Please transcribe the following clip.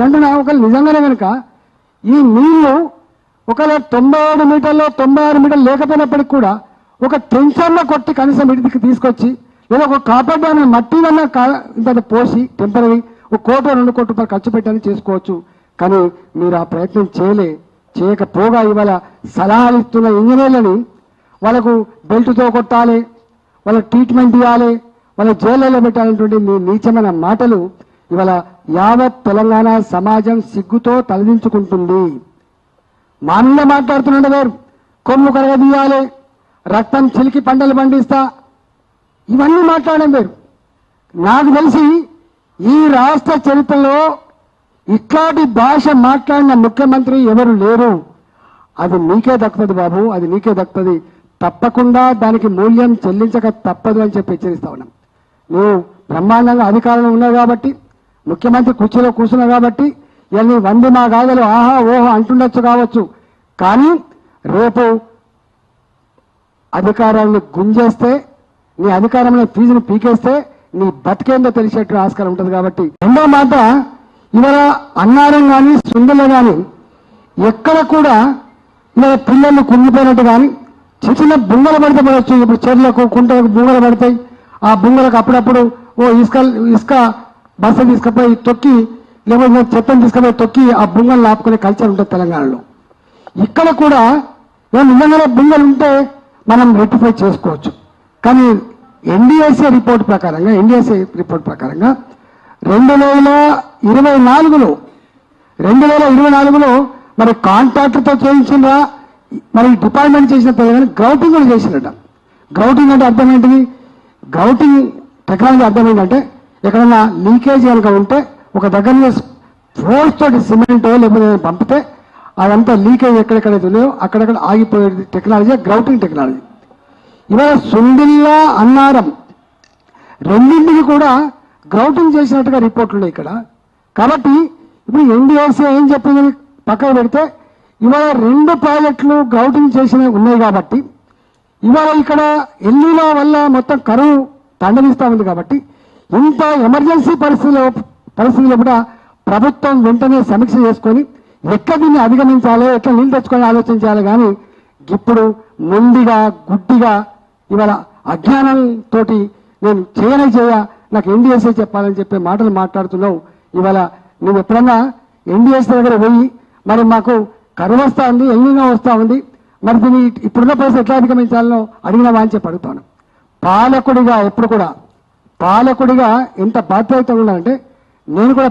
ఏంటన్నా ఒకళ్ళు నిజంగానే కనుక ఈ నీళ్లు ఒకవేళ 97 మీటర్లు 96 మీటర్లు లేకపోయినప్పటికీ కూడా ఒక టెన్షన్లో కొట్టి కనీసం ఇంటికి తీసుకొచ్చి లేదా ఒక కాపర్ డ్యామ్ మట్టిలన్నా ఇంత పోసి టెంపరీ 1 కోటి 2 కోట్ల రూపాయలు ఖర్చు పెట్టని చేసుకోవచ్చు. కానీ మీరు ఆ ప్రయత్నం చేయకపోగా ఇవాళ సలహాలు ఇస్తున్న ఇంజనీర్లని వాళ్ళకు బెల్ట్తో కొట్టాలి, వాళ్ళ ట్రీట్మెంట్ ఇవ్వాలి, వాళ్ళ జైళ్ళలో పెట్టాలనేటువంటి మీ నీచమైన మాటలు ఇవాళ యావత్ తెలంగాణ సమాజం సిగ్గుతో తలదించుకుంటుంది. మా మీద మాట్లాడుతున్నాడు వేరు, కొమ్ము కరగదీయాలి, రక్తం చిలికి పంటలు పండిస్తా, ఇవన్నీ మాట్లాడడం వేరు. నాకు తెలిసి ఈ రాష్ట్ర చరిత్రలో ఇట్లాంటి భాష మాట్లాడిన ముఖ్యమంత్రి ఎవరు లేరు. అది నీకే దక్కుతుంది బాబు, అది నీకే దక్కుతుంది. తప్పకుండా దానికి మూల్యం చెల్లించక తప్పదు అని చెప్పి హెచ్చరిస్తా ఉన్నాం. నువ్వు బ్రహ్మాండంగా అధికారంలో ఉన్నావు కాబట్టి, ముఖ్యమంత్రి కుర్చీలో కూర్చున్నావు కాబట్టి ఇవన్నీ వంది మా గాథలు ఆహా ఓహో అంటుండొచ్చు కావచ్చు. కానీ రేపు అధికారాన్ని గుంజేస్తే, నీ అధికారంలో ఫీజును పీకేస్తే నీ బతికేందో తెలిసేట్టు ఆస్కారం ఉంటుంది. కాబట్టి రెండో మాట, ఇవాళ అన్నారం కానీ సుందరలో కానీ ఎక్కడ కూడా ఇవాళ పిల్లలు కుంగిపోయినట్టు కానీ చిన్న బుంగలు పడితే పడవచ్చు. ఇప్పుడు చెర్లకు కుంటలకు బుంగలు పడతాయి. ఆ బుంగలకు అప్పుడప్పుడు ఇసుక బస్సు తీసుకుపోయి తొక్కి, లేకపోతే చెత్తను తీసుకుపోయి తొక్కి ఆ బుంగలు ఆపుకునే కల్చర్ ఉంటుంది తెలంగాణలో. ఇక్కడ కూడా నిజంగానే బుంగలు ఉంటే మనం రెక్టిఫై చేసుకోవచ్చు. కానీ ఎన్డీఎస్ఏ రిపోర్ట్ ప్రకారంగా 2024లో మరి కాంట్రాక్టర్తో చేయించిందా, మరి డిపార్ట్మెంట్ చేసిన తెలియదు, గ్రౌటింగ్ కూడా చేసినట్ట. గ్రౌటింగ్ అంటే అర్థం ఏంటిది? గ్రౌటింగ్ టెక్నాలజీ అర్థం ఏంటంటే ఎక్కడన్నా లీకేజ్ కనుక ఉంటే ఒక దగ్గర ఫోర్స్ తోటి సిమెంట్ లేకపోతే పంపితే అదంతా లీకేజ్ ఎక్కడెక్కడైతే ఉన్నాయో అక్కడక్కడ ఆగిపోయే టెక్నాలజీ గ్రౌటింగ్ టెక్నాలజీ. ఇవాళ సుండిల్లా అన్నారం రెండింటికి కూడా గ్రౌటింగ్ చేసినట్టుగా రిపోర్ట్లు ఉన్నాయి ఇక్కడ. కాబట్టి ఇప్పుడు ఎన్డీఎస్ఏ ఏం చెప్పింది పక్కన పెడితే ఇవాళ 2 ప్రాజెక్టులు గ్రౌటింగ్ చేసినవి ఉన్నాయి. కాబట్టి ఇవాళ ఇక్కడ ఎల్లీలో వల్ల మొత్తం కరువు తండనిస్తూ ఉంది. కాబట్టి ఇంత ఎమర్జెన్సీ పరిస్థితుల్లో కూడా ప్రభుత్వం వెంటనే సమీక్ష చేసుకొని ఎట్లా దీన్ని అధిగమించాలి, ఎట్లా నీళ్ళు తెచ్చుకొని ఆలోచించాలి. కానీ ఇప్పుడు ముందుగా గుడ్డిగా ఇవాళ అజ్ఞానంతో నేను చేయ నాకు ఎన్డీఎస్ఏ చెప్పాలని చెప్పే మాటలు మాట్లాడుతున్నావు. ఇవాళ నువ్వు ఎప్పుడన్నా ఎన్డీఎస్ఏ దగ్గర పోయి మరి మాకు కరువు వస్తూ ఉంది, ఎల్లినో వస్తూ ఉంది, మరి దీన్ని ఇప్పుడున్న పరిస్థితి ఎట్లా అధిగమించాలనో అడిగినవా అని చెప్పి అడుగుతాను. పాలకుడిగా ఎప్పుడు కూడా ఎంత బాధ్యత ఉండాలంటే, నేను కూడా